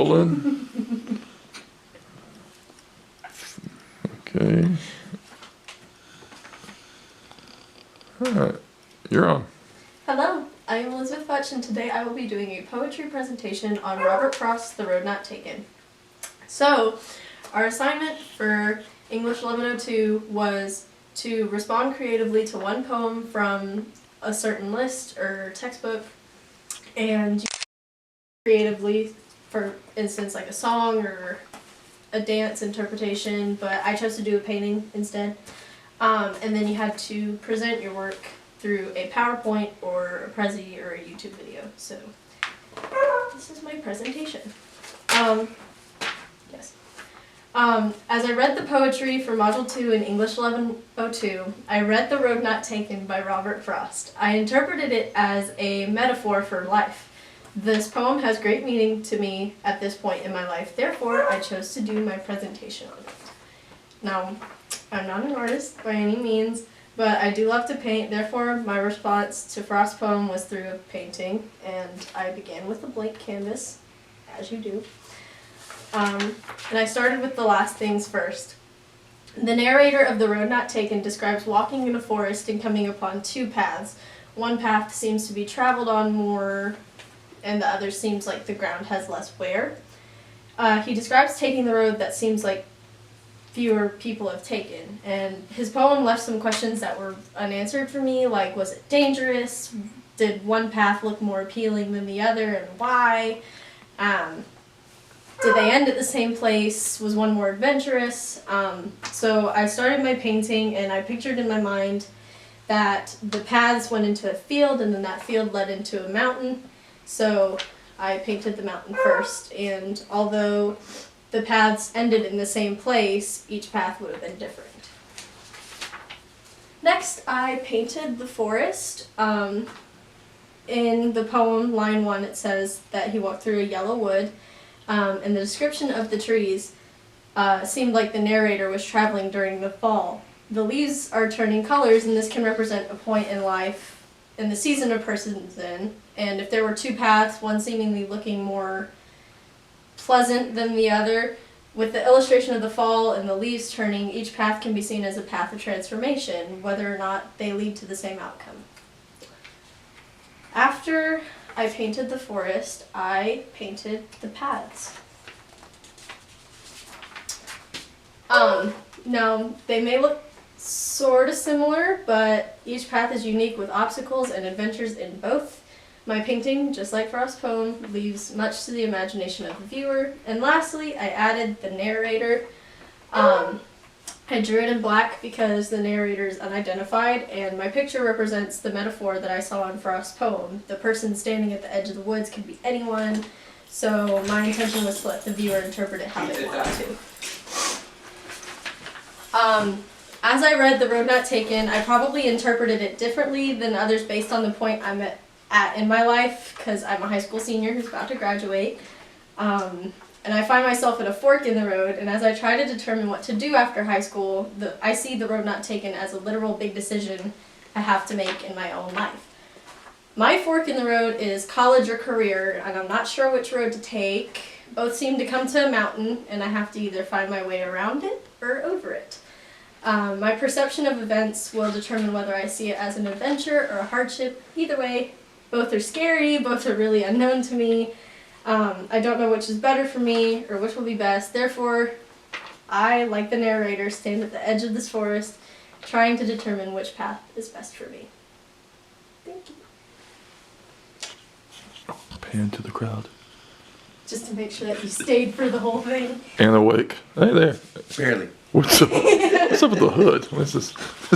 rolling. Okay. Alright, you're on. Hello, I am Elizabeth Futch, and today I will be doing a poetry presentation on Robert Frost's The Road Not Taken. So, our assignment for English 1102 was to respond creatively to one poem from a certain list or textbook, and creatively, for instance, like a song or a dance interpretation, but I chose to do a painting instead. And then you had to present your work through a PowerPoint or a Prezi or a YouTube video. So this is my presentation. Yes. As I read the poetry for Module 2 in English 1102, I read The Road Not Taken by Robert Frost. I interpreted it as a metaphor for life. This poem has great meaning to me at this point in my life, therefore I chose to do my presentation on it. Now, I'm not an artist by any means, but I do love to paint, therefore my response to Frost's poem was through a painting, and I began with a blank canvas, as you do. And I started with the last things first. The narrator of The Road Not Taken describes walking in a forest and coming upon two paths. One path seems to be traveled on more, and the other seems like the ground has less wear. He describes taking the road that seems like fewer people have taken, and his poem left some questions that were unanswered for me, like was it dangerous? Did one path look more appealing than the other, and why? Did they end at the same place? Was one more adventurous? So I started my painting, and I pictured in my mind that the paths went into a field, and then that field led into a mountain. So I painted the mountain first, and although the paths ended in the same place, each path would have been different. Next, I painted the forest. In the poem, line 1, it says that he walked through a yellow wood, and the description of the trees seemed like the narrator was traveling during the fall. The leaves are turning colors, and this can represent a point in life in the season a person's in, and if there were two paths, one seemingly looking more pleasant than the other, with the illustration of the fall and the leaves turning, each path can be seen as a path of transformation, whether or not they lead to the same outcome. After I painted the forest, I painted the paths. Now, they may look sort of similar, but each path is unique with obstacles and adventures in both. My painting, just like Frost's poem, leaves much to the imagination of the viewer. And lastly, I added the narrator. I drew it in black because the narrator is unidentified, and my picture represents the metaphor that I saw in Frost's poem. The person standing at the edge of the woods could be anyone, so my intention was to let the viewer interpret it how they wanted to. As I read The Road Not Taken, I probably interpreted it differently than others based on the point I'm at in my life, because I'm a high school senior who's about to graduate. And I find myself at a fork in the road, and as I try to determine what to do after high school, I see The Road Not Taken as a literal big decision I have to make in my own life. My fork in the road is college or career, and I'm not sure which road to take. Both seem to come to a mountain, and I have to either find my way around it or over it. My perception of events will determine whether I see it as an adventure or a hardship. Either way, both are scary, both are really unknown to me. I don't know which is better for me or which will be best. Therefore, I, like the narrator, stand at the edge of this forest trying to determine which path is best for me. Thank you. Pan to the crowd. Just to make sure that you stayed for the whole thing. And awake. Hey there. Barely. What's up? What's up with the hood? This is